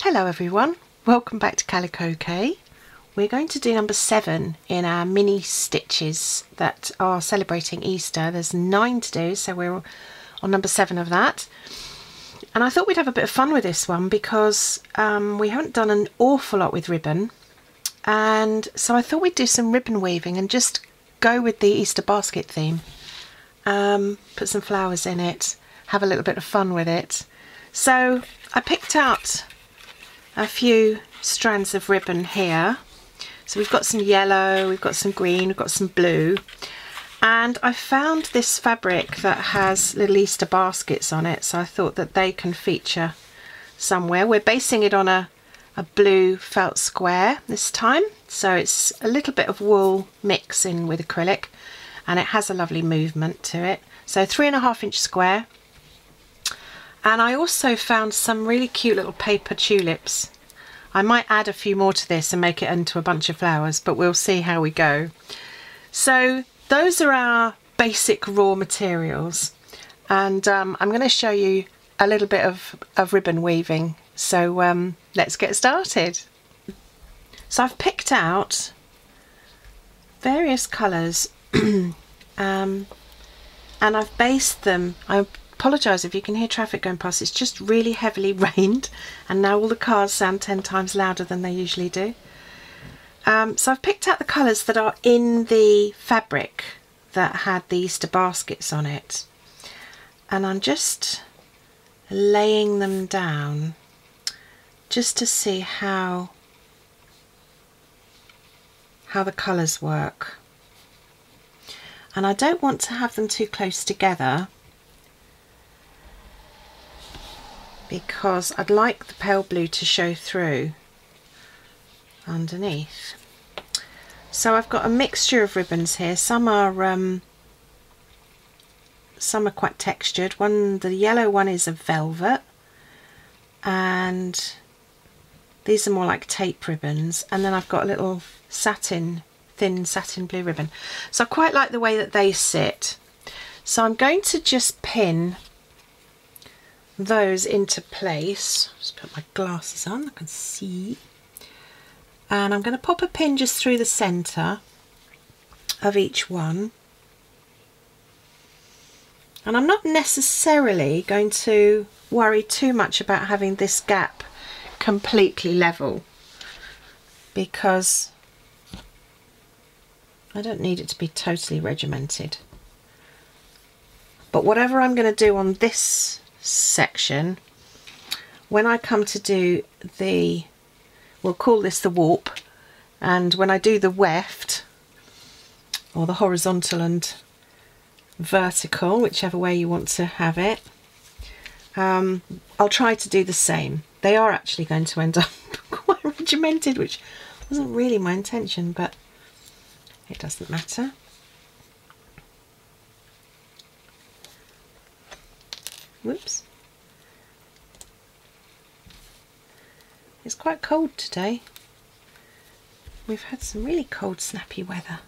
Hello everyone, welcome back to Kalico-K. We're going to do number 7 in our mini stitches that are celebrating Easter. There's 9 to do, so we're on number 7 of that. And I thought we'd have a bit of fun with this one because we haven't done an awful lot with ribbon. And so I thought we'd do some ribbon weaving and just go with the Easter basket theme. Put some flowers in it, have a little bit of fun with it. So I picked out a few strands of ribbon here. So we've got some yellow, we've got some green, we've got some blue, and I found this fabric that has little Easter baskets on it, so I thought that they can feature somewhere. We're basing it on a blue felt square this time, so it's a little bit of wool mix in with acrylic, and it has a lovely movement to it. So 3.5 inch square. And I also found some really cute little paper tulips. I might add a few more to this and make it into a bunch of flowers, but we'll see how we go. So those are our basic raw materials, and I'm going to show you a little bit of ribbon weaving. So let's get started. So I've picked out various colours and I've based them. I apologise if you can hear traffic going past, it's just really heavily rained and now all the cars sound 10 times louder than they usually do. So I've picked out the colours that are in the fabric that had the Easter baskets on it, and I'm just laying them down just to see how the colours work. And I don't want to have them too close together because I'd like the pale blue to show through underneath. So I've got a mixture of ribbons here. Some are quite textured. The yellow one is a velvet, and these are more like tape ribbons. And then I've got a little thin satin blue ribbon. So I quite like the way that they sit. So I'm going to just pin those into place. Just put my glasses on, I can see. And I'm going to pop a pin just through the centre of each one. And I'm not necessarily going to worry too much about having this gap completely level, because I don't need it to be totally regimented. But whatever I'm going to do on this section, when I come to do we'll call this the warp, and when I do the weft, or the horizontal and vertical, whichever way you want to have it, I'll try to do the same. They are actually going to end up quite regimented, which wasn't really my intention, but it doesn't matter. Whoops. It's quite cold today. We've had some really cold, snappy weather.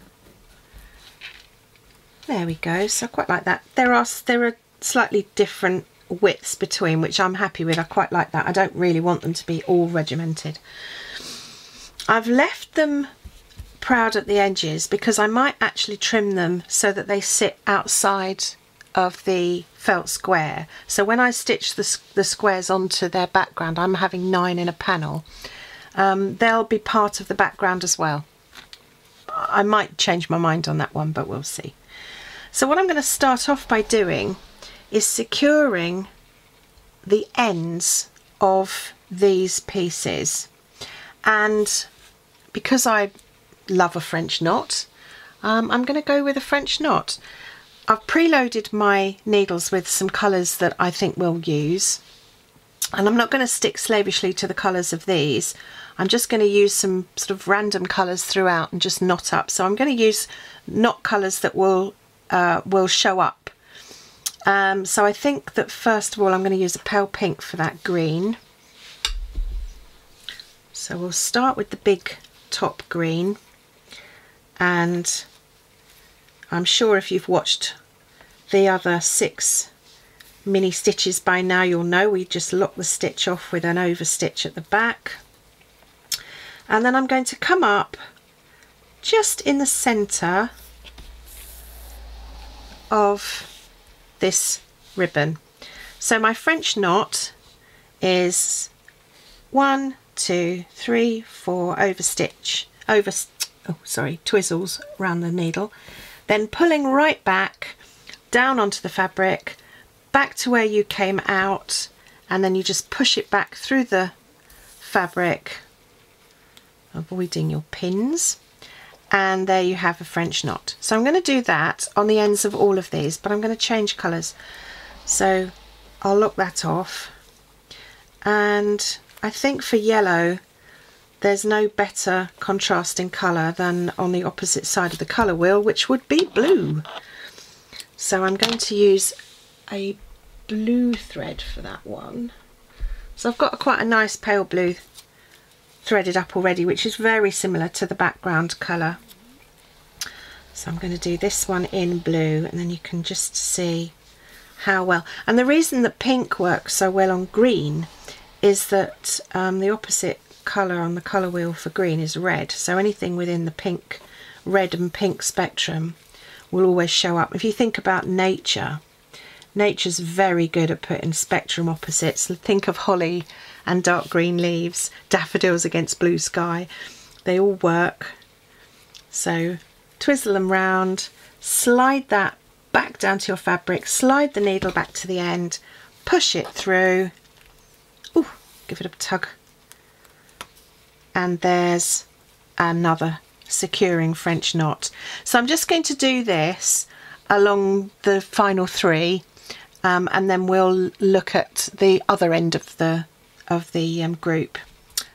There we go. So I quite like that. There are slightly different widths between, which I'm happy with. I quite like that. I don't really want them to be all regimented. I've left them proud at the edges because I might actually trim them so that they sit outside of the felt square. So when I stitch the squares onto their background, I'm having 9 in a panel. They'll be part of the background as well. I might change my mind on that one, but we'll see. So what I'm going to start off by doing is securing the ends of these pieces, and because I love a French knot, I'm going to go with a French knot. I've preloaded my needles with some colours that I think we'll use, and I'm not going to stick slavishly to the colours of these. I'm just going to use some sort of random colours throughout and just knot up. So I'm going to use knot colours that will show up. So I think that first of all I'm going to use a pale pink for that green. So we'll start with the big top green, and I'm sure if you've watched the other 6 mini stitches by now, you'll know we just lock the stitch off with an over stitch at the back. And then I'm going to come up just in the centre of this ribbon. So my French knot is 1, 2, 3, 4 twizzles around the needle, then pulling right back down onto the fabric, back to where you came out, and then you just push it back through the fabric, avoiding your pins, and there you have a French knot. So I'm going to do that on the ends of all of these, but I'm going to change colours. So I'll lock that off, and I think for yellow there's no better contrasting colour than on the opposite side of the colour wheel, which would be blue. So I'm going to use a blue thread for that one. So I've got quite a nice pale blue threaded up already, which is very similar to the background colour. So I'm going to do this one in blue, and then you can just see how well. And the reason that pink works so well on green is that the opposite colour on the colour wheel for green is red, so anything within the pink, red and pink spectrum will always show up. If you think about nature, nature's very good at putting spectrum opposites. Think of holly and dark green leaves, daffodils against blue sky. They all work. So twizzle them round, slide that back down to your fabric, slide the needle back to the end, push it through. Ooh, give it a tug. And there's another securing French knot. So I'm just going to do this along the final three, and then we'll look at the other end of the group.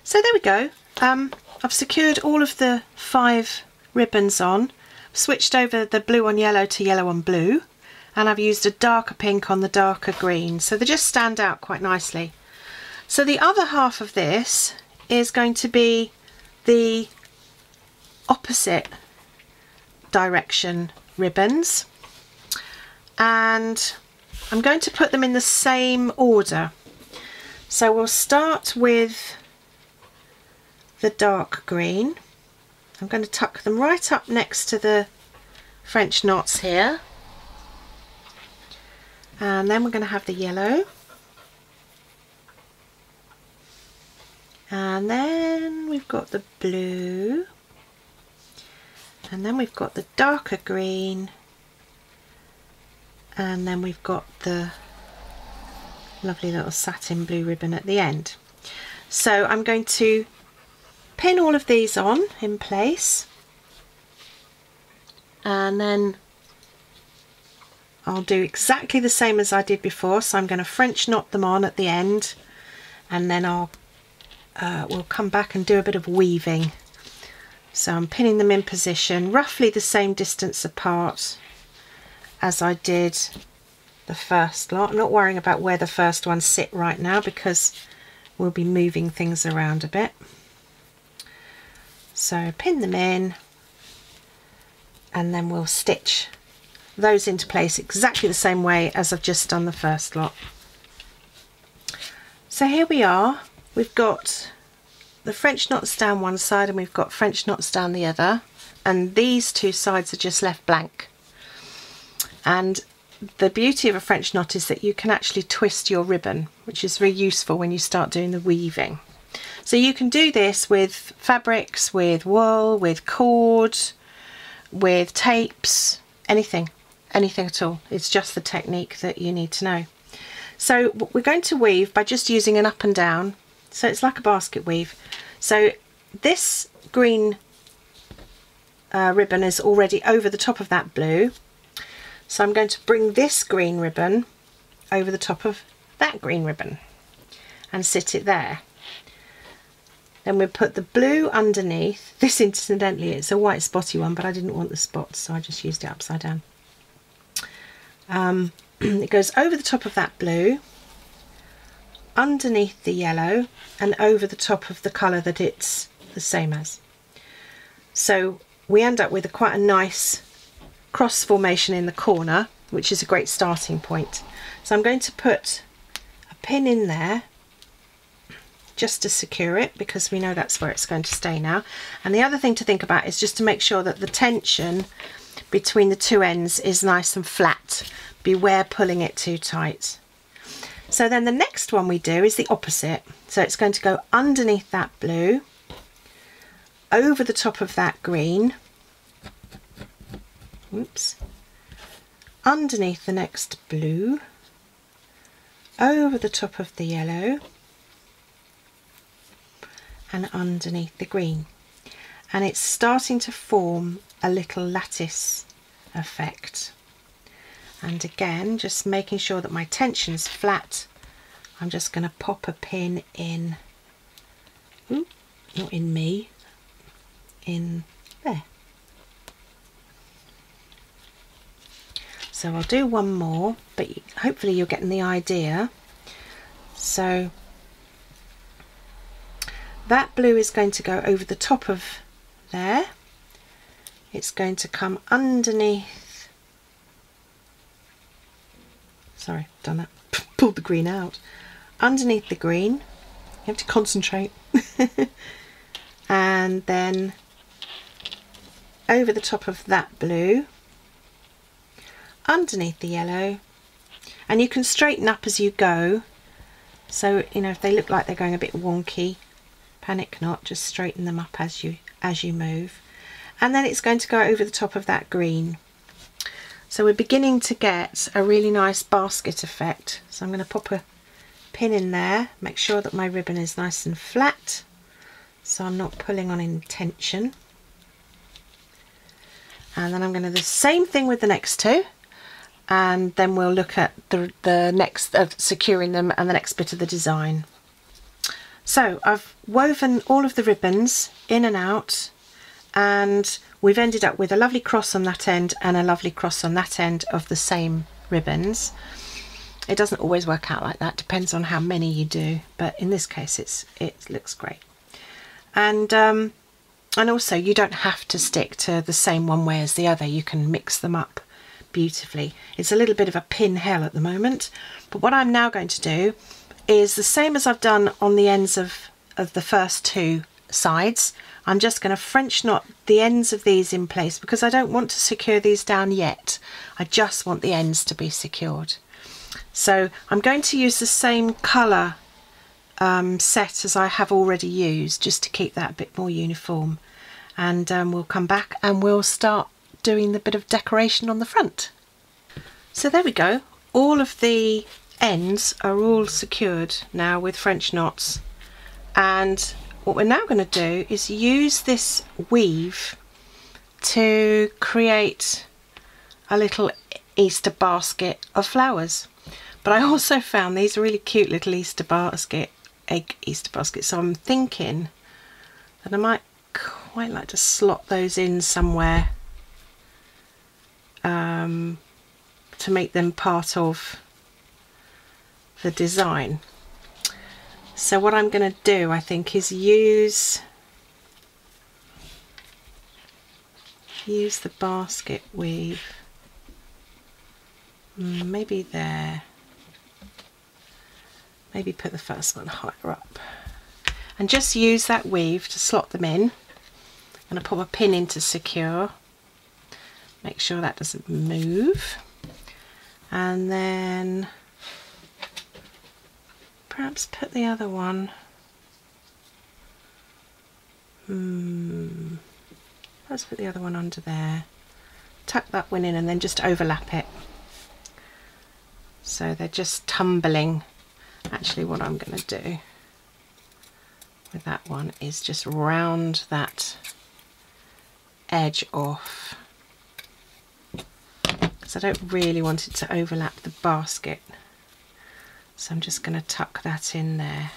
So there we go. I've secured all of the 5 ribbons on, switched over the blue on yellow to yellow on blue, and I've used a darker pink on the darker green, so they just stand out quite nicely. So the other half of this is going to be the opposite direction ribbons, and I'm going to put them in the same order. So we'll start with the dark green. I'm going to tuck them right up next to the French knots here, and then we're going to have the yellow, and then we've got the blue, and then we've got the darker green, and then we've got the lovely little satin blue ribbon at the end. So I'm going to pin all of these on in place, and then I'll do exactly the same as I did before. So I'm going to French knot them on at the end, and then we'll come back and do a bit of weaving. So I'm pinning them in position roughly the same distance apart as I did the first lot. I'm not worrying about where the first ones sit right now because we'll be moving things around a bit. So pin them in, and then we'll stitch those into place exactly the same way as I've just done the first lot. So here we are, we've got the French knots down one side and we've got French knots down the other, and these two sides are just left blank. And the beauty of a French knot is that you can actually twist your ribbon, which is very useful when you start doing the weaving. So you can do this with fabrics, with wool, with cord, with tapes, anything at all. It's just the technique that you need to know. So we're going to weave by just using an up and down. So it's like a basket weave. So this green ribbon is already over the top of that blue. So I'm going to bring this green ribbon over the top of that green ribbon and sit it there. Then we'll put the blue underneath. This, incidentally, it's a white spotty one, but I didn't want the spots, so I just used it upside down. It goes over the top of that blue, underneath the yellow, and over the top of the colour that it's the same as. So we end up with quite a nice cross formation in the corner, which is a great starting point. So I'm going to put a pin in there just to secure it, because we know that's where it's going to stay now. And the other thing to think about is just to make sure that the tension between the two ends is nice and flat. Beware pulling it too tight. So then the next one we do is the opposite. So it's going to go underneath that blue, over the top of that green, oops, underneath the next blue, over the top of the yellow, and underneath the green. And it's starting to form a little lattice effect. And again, just making sure that my tension's flat, I'm just going to pop a pin in, ooh, not in me, in there. So I'll do one more, but hopefully you're getting the idea. So that blue is going to go over the top of there. It's going to come underneath, sorry, done that, pulled the green out, underneath the green, you have to concentrate, and then over the top of that blue, underneath the yellow, and you can straighten up as you go. So, you know, if they look like they're going a bit wonky, panic not, just straighten them up as you move. And then it's going to go over the top of that green. So we're beginning to get a really nice basket effect. So I'm going to pop a pin in there, make sure that my ribbon is nice and flat, so I'm not pulling on in tension. And then I'm going to do the same thing with the next two, and then we'll look at the next securing them and the next bit of the design. So I've woven all of the ribbons in and out, and we've ended up with a lovely cross on that end and a lovely cross on that end of the same ribbons. It doesn't always work out like that, depends on how many you do, but in this case it looks great. And also you don't have to stick to the same one way as the other, you can mix them up beautifully. It's a little bit of a pin hell at the moment, but what I'm now going to do is the same as I've done on the ends of the first two sides. I'm just going to French knot the ends of these in place, because I don't want to secure these down yet. I just want the ends to be secured. So I'm going to use the same colour set as I have already used, just to keep that a bit more uniform. And we'll come back and we'll start doing the bit of decoration on the front. So there we go. All of the ends are all secured now with French knots, and what we're now going to do is use this weave to create a little Easter basket of flowers. But I also found these really cute little egg Easter baskets, so I'm thinking that I might quite like to slot those in somewhere to make them part of the design. So what I'm going to do, I think, is use the basket weave, maybe there, maybe put the first one higher up, and just use that weave to slot them in. I'm going to pop a pin in to secure, make sure that doesn't move, and then perhaps put the other one, let's put the other one under there, tuck that one in and then just overlap it. So they're just tumbling. Actually what I'm going to do with that one is just round that edge off, because I don't really want it to overlap the basket. So I'm just going to tuck that in there,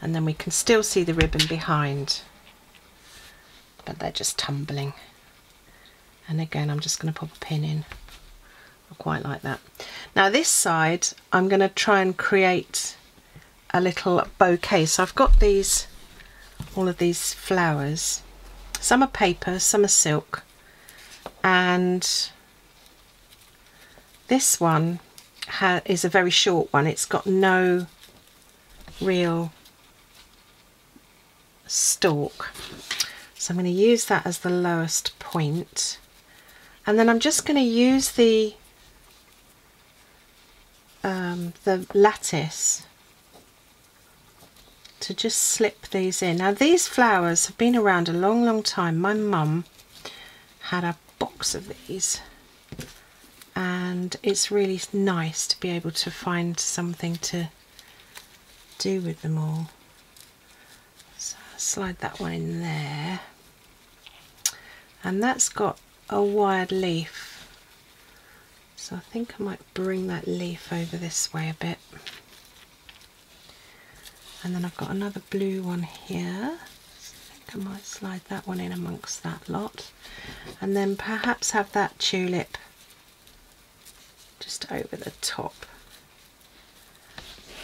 and then we can still see the ribbon behind, but they're just tumbling. And again, I'm just going to pop a pin in. I quite like that. Now this side, I'm going to try and create a little bouquet. So I've got all of these flowers. Some are paper, some are silk, and This one is a very short one. It's got no real stalk, so I'm going to use that as the lowest point, and then I'm just going to use the lattice to just slip these in. Now these flowers have been around a long time. My mum had a box of these, and it's really nice to be able to find something to do with them all. So I'll slide that one in there, and that's got a wired leaf, so I think I might bring that leaf over this way a bit. And then I've got another blue one here, so I think I might slide that one in amongst that lot, and then perhaps have that tulip just over the top,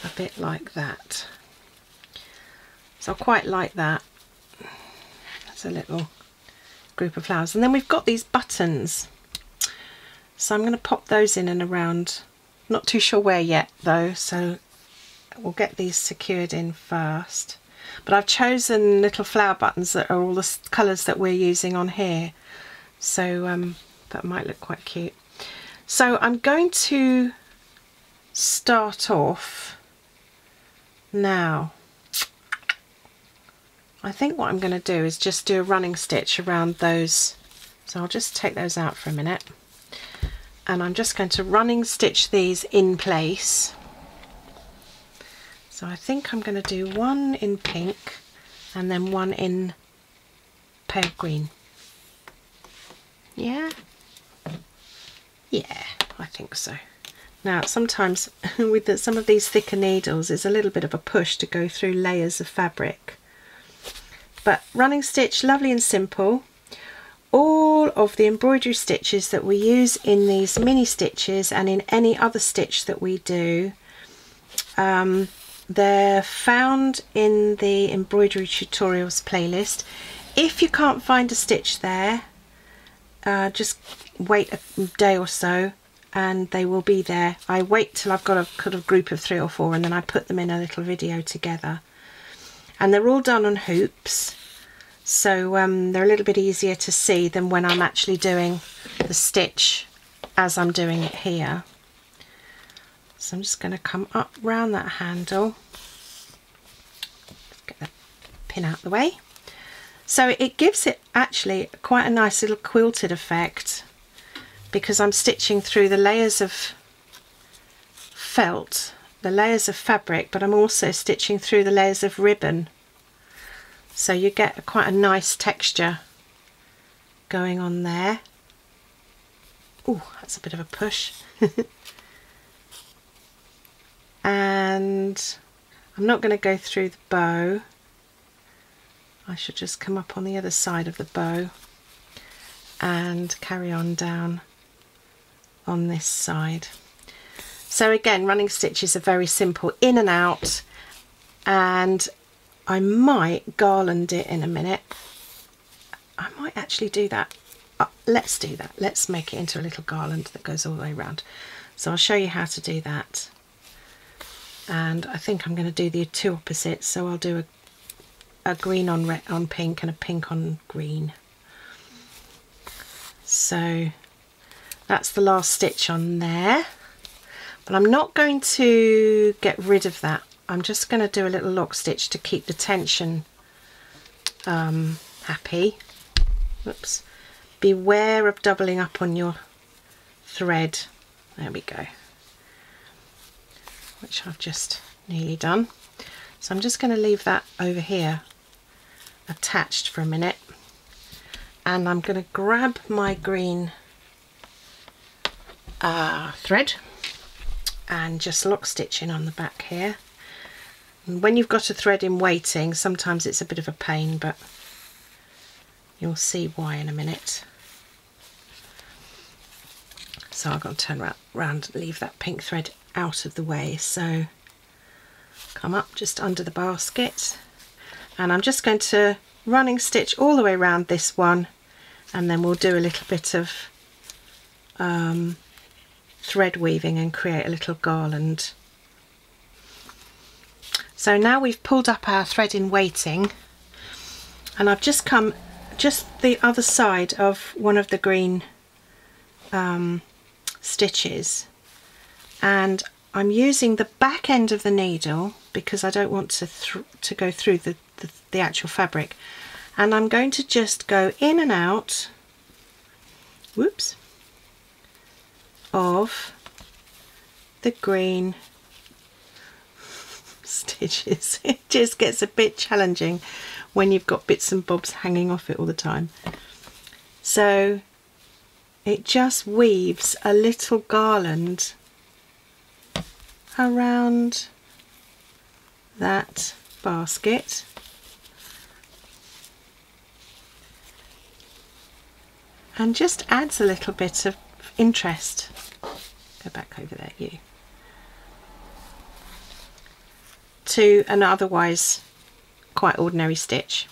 a bit like that. So I quite like that. That's a little group of flowers. And then we've got these buttons, so I'm going to pop those in and around. Not too sure where yet though, so we'll get these secured in first. But I've chosen little flower buttons that are all the colours that we're using on here, so that might look quite cute. So I'm going to start off now. I think what I'm going to do is just do a running stitch around those, so I'll just take those out for a minute, and I'm just going to running stitch these in place. So I think I'm going to do one in pink and then one in pale green. Yeah, I think so. Now sometimes with some of these thicker needles it's a little bit of a push to go through layers of fabric, but running stitch, lovely and simple. All of the embroidery stitches that we use in these mini stitches and in any other stitch that we do, they're found in the embroidery tutorials playlist. If you can't find a stitch there, just wait a day or so and they will be there. I wait till I've got a kind of group of 3 or 4 and then I put them in a little video together, and they're all done on hoops, so they're a little bit easier to see than when I'm actually doing the stitch as I'm doing it here. So I'm just going to come up round that handle, get the pin out the way. So it gives it actually quite a nice little quilted effect, because I'm stitching through the layers of felt, the layers of fabric, but I'm also stitching through the layers of ribbon. So you get quite a nice texture going on there. Oh, that's a bit of a push. And I'm not going to go through the bow. I should just come up on the other side of the bow and carry on down on this side. So again, running stitches are very simple, in and out, and I might garland it in a minute. I might actually do that. Let's do that. Let's make it into a little garland that goes all the way around. So I'll show you how to do that. And I think I'm going to do the 2 opposites, so I'll do a green on red on pink and a pink on green. So that's the last stitch on there, but I'm not going to get rid of that. I'm just going to do a little lock stitch to keep the tension happy. Oops. Beware of doubling up on your thread. There we go, which I've just nearly done. So I'm just going to leave that over here attached for a minute, and I'm going to grab my green thread and just lock stitch in on the back here. And when you've got a thread in waiting, sometimes it's a bit of a pain, but you'll see why in a minute. So I've got to turn around and leave that pink thread out of the way. So come up just under the basket, and I'm just going to running stitch all the way around this one, and then we'll do a little bit of thread weaving and create a little garland. So now we've pulled up our thread in waiting, and I've just come just the other side of one of the green stitches, and I'm using the back end of the needle because I don't want to go through the actual fabric, and I'm going to just go in and out, whoops, of the green stitches. It just gets a bit challenging when you've got bits and bobs hanging off it all the time. So it just weaves a little garland around that basket, and just adds a little bit of interest. Go back over there, you. To an otherwise quite ordinary stitch.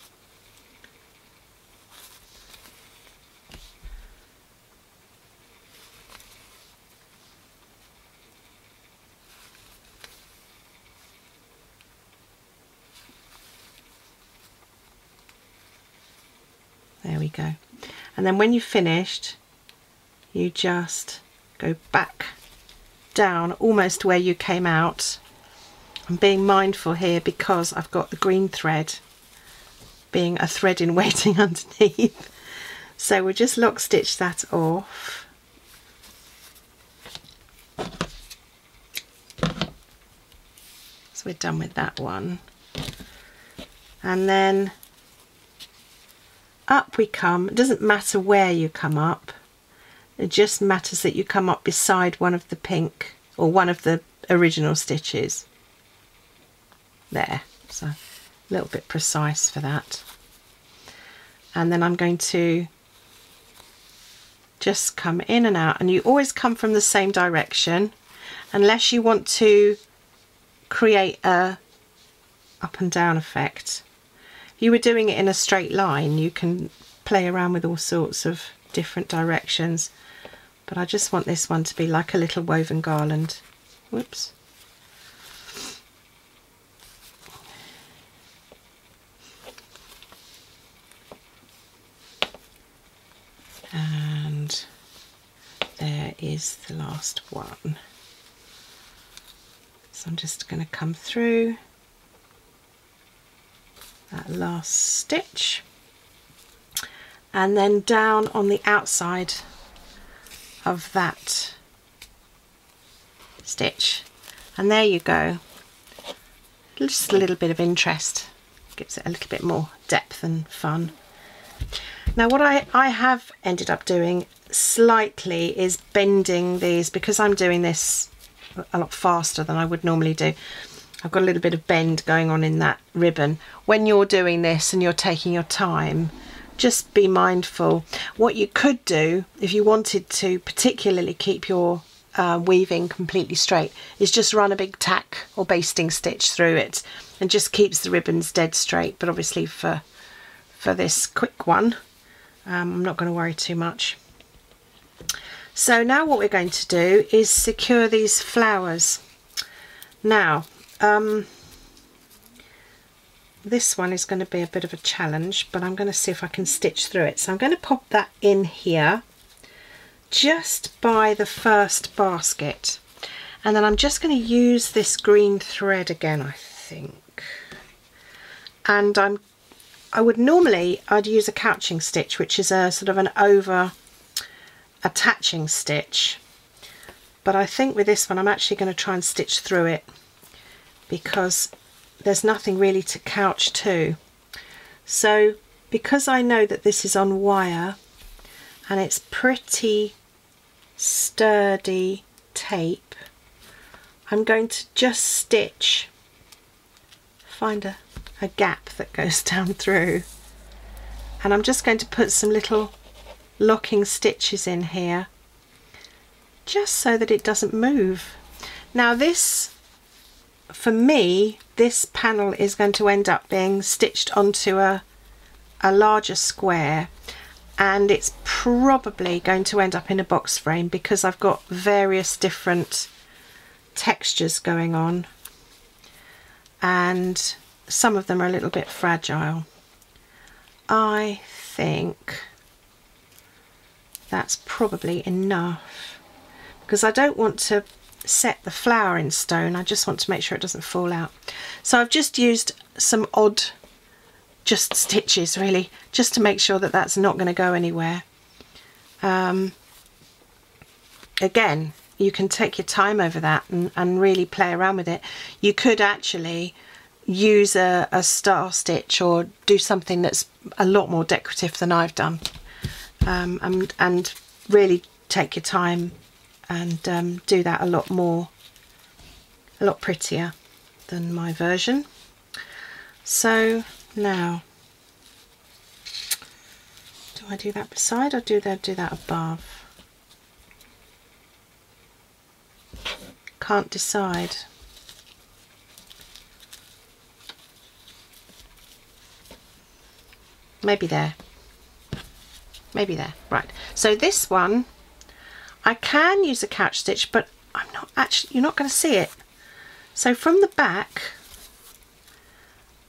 There we go. And then when you've finished, you just go back down almost where you came out. I'm being mindful here because I've got the green thread being a thread in waiting underneath. So we'll just lock stitch that off. So we're done with that one. And then up we come. It doesn't matter where you come up. It just matters that you come up beside one of the pink or one of the original stitches. There, so a little bit precise for that. And then I'm going to just come in and out, and you always come from the same direction unless you want to create a up and down effect. If you were doing it in a straight line, you can play around with all sorts of different directions, but I just want this one to be like a little woven garland. Whoops. And there is the last one. So I'm just going to come through that last stitch and then down on the outside of that stitch, and there you go. Just a little bit of interest, gives it a little bit more depth and fun. Now what I have ended up doing slightly is bending these, because I'm doing this a lot faster than I would normally do. I've got a little bit of bend going on in that ribbon. When you're doing this and you're taking your time, just be mindful. What you could do if you wanted to particularly keep your weaving completely straight is just run a big tack or basting stitch through it, and just keeps the ribbons dead straight. But obviously for this quick one, I'm not going to worry too much. So now what we're going to do is secure these flowers. Now this one is going to be a bit of a challenge, but I'm going to see if I can stitch through it. So I'm going to pop that in here just by the first basket, and then I'm just going to use this green thread again, I think. And I'd use a couching stitch, which is a sort of an over attaching stitch, but I think with this one I'm actually going to try and stitch through it because there's nothing really to couch to. So because I know that this is on wire and it's pretty sturdy tape, I'm going to just stitch, find a gap that goes down through, and I'm just going to put some little locking stitches in here just so that it doesn't move. Now this, for me, this panel is going to end up being stitched onto a larger square, and it's probably going to end up in a box frame because I've got various different textures going on and some of them are a little bit fragile. I think that's probably enough because I don't want to set the flower in stone. I just want to make sure it doesn't fall out. So I've just used some odd just stitches really, just to make sure that that's not going to go anywhere. Again, you can take your time over that and really play around with it. You could actually use a star stitch or do something that's a lot more decorative than I've done, and really take your time and do that a lot prettier than my version. So now, do I do that beside or do that above? Can't decide. Maybe there. Maybe there. Right. So this one, I can use a couch stitch, but I'm not actually, you're not going to see it. So from the back,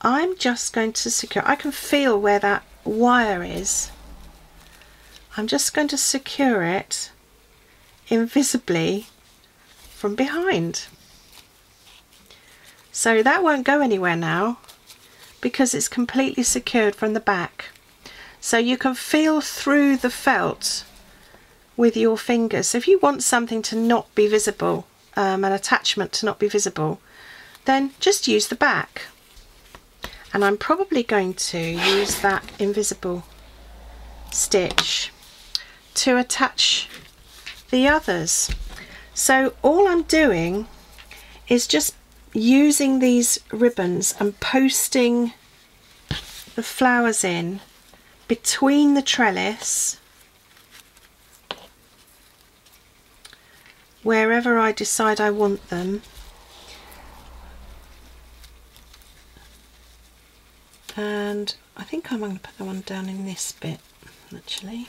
I'm just going to secure, I can feel where that wire is. I'm just going to secure it invisibly from behind. So that won't go anywhere now because it's completely secured from the back. So you can feel through the felt with your fingers. So if you want something to not be visible, an attachment to not be visible, then just use the back. And I'm probably going to use that invisible stitch to attach the others. So all I'm doing is just using these ribbons and posting the flowers in between the trellis wherever I decide I want them. And I think I'm going to put the one down in this bit actually.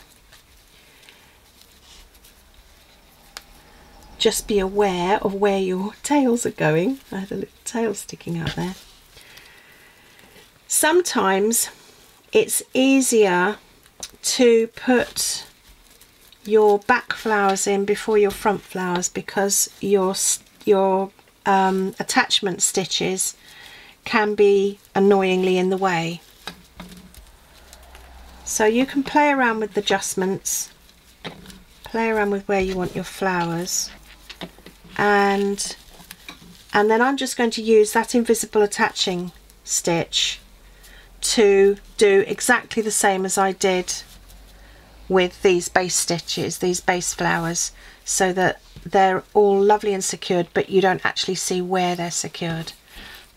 Just be aware of where your tails are going. I had a little tail sticking out there. Sometimes it's easier to put your back flowers in before your front flowers because your attachment stitches can be annoyingly in the way. So you can play around with the adjustments, play around with where you want your flowers, and then I'm just going to use that invisible attaching stitch to do exactly the same as I did with these base stitches, these base flowers, so that they're all lovely and secured, but you don't actually see where they're secured.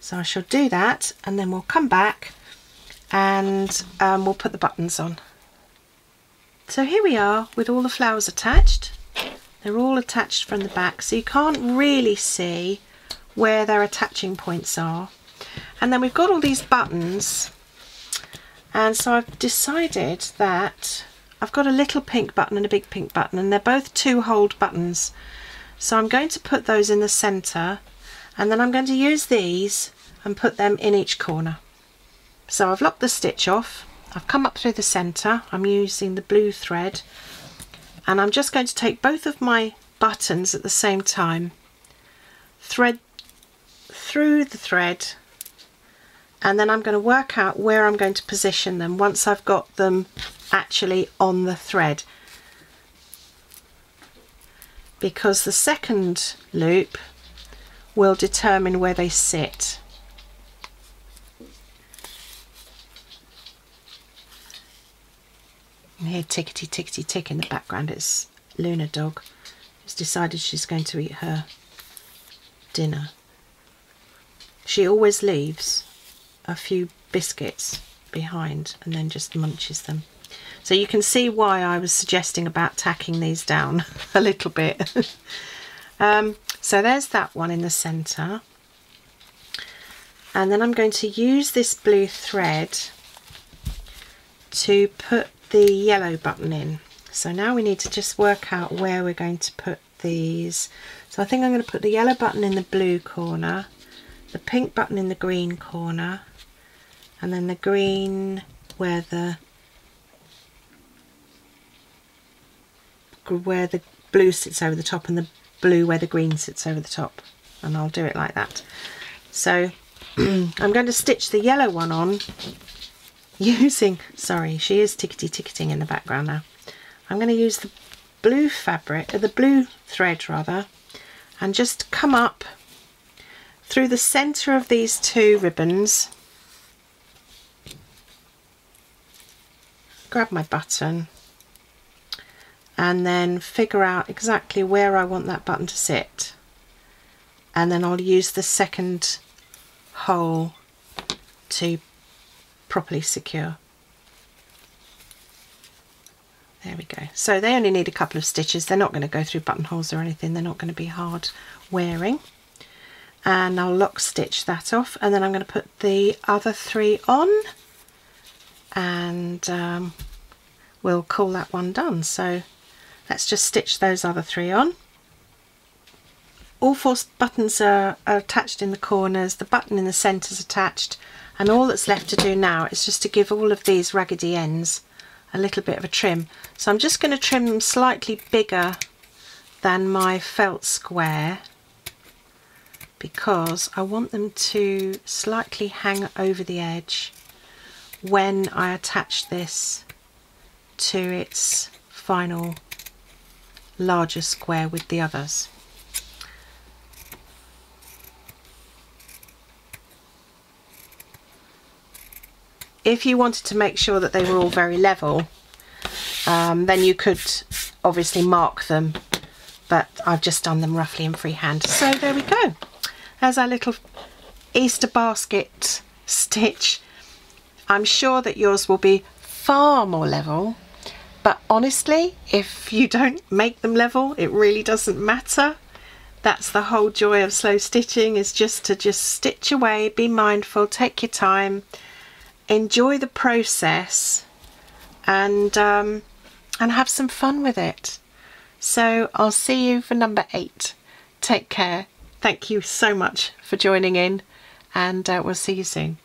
So I shall do that and then we'll come back and we'll put the buttons on. So here we are with all the flowers attached. They're all attached from the back, so you can't really see where their attaching points are. And then we've got all these buttons, and so I've decided that I've got a little pink button and a big pink button, and they're both 2-hold buttons. So I'm going to put those in the centre, and then I'm going to use these and put them in each corner. So I've locked the stitch off, I've come up through the centre, I'm using the blue thread, and I'm just going to take both of my buttons at the same time, thread through the thread, and then I'm going to work out where I'm going to position them once I've got them actually on the thread, because the second loop will determine where they sit. And here tickety tickety tick in the background, it's Luna Dog. She's decided she's going to eat her dinner. She always leaves a few biscuits behind and then just munches them. So you can see why I was suggesting about tacking these down a little bit. So there's that one in the centre, and then I'm going to use this blue thread to put the yellow button in. So now we need to just work out where we're going to put these. So I think I'm going to put the yellow button in the blue corner, the pink button in the green corner, and then the green where the blue sits over the top, and the blue where the green sits over the top, and I'll do it like that. So I'm going to stitch the yellow one on using, sorry, she is ticketing in the background now. I'm going to use the blue fabric, the blue thread rather, and just come up through the centre of these two ribbons, grab my button, and then figure out exactly where I want that button to sit, and then I'll use the second hole to properly secure. There we go. So they only need a couple of stitches. They're not going to go through buttonholes or anything. They're not going to be hard wearing. And I'll lock stitch that off, and then I'm going to put the other three on, and we'll call that one done. So let's just stitch those other three on. All four buttons are attached in the corners, the button in the centre is attached, and all that's left to do now is just to give all of these raggedy ends a little bit of a trim. So I'm just going to trim them slightly bigger than my felt square, because I want them to slightly hang over the edge when I attach this to its final larger square with the others. If you wanted to make sure that they were all very level, then you could obviously mark them, but I've just done them roughly in freehand. So there we go. There's our little Easter basket stitch. I'm sure that yours will be far more level, but honestly, if you don't make them level, it really doesn't matter. That's the whole joy of slow stitching, is just to stitch away, be mindful, take your time, enjoy the process, and have some fun with it. So I'll see you for number 8. Take care. Thank you so much for joining in, and we'll see you soon.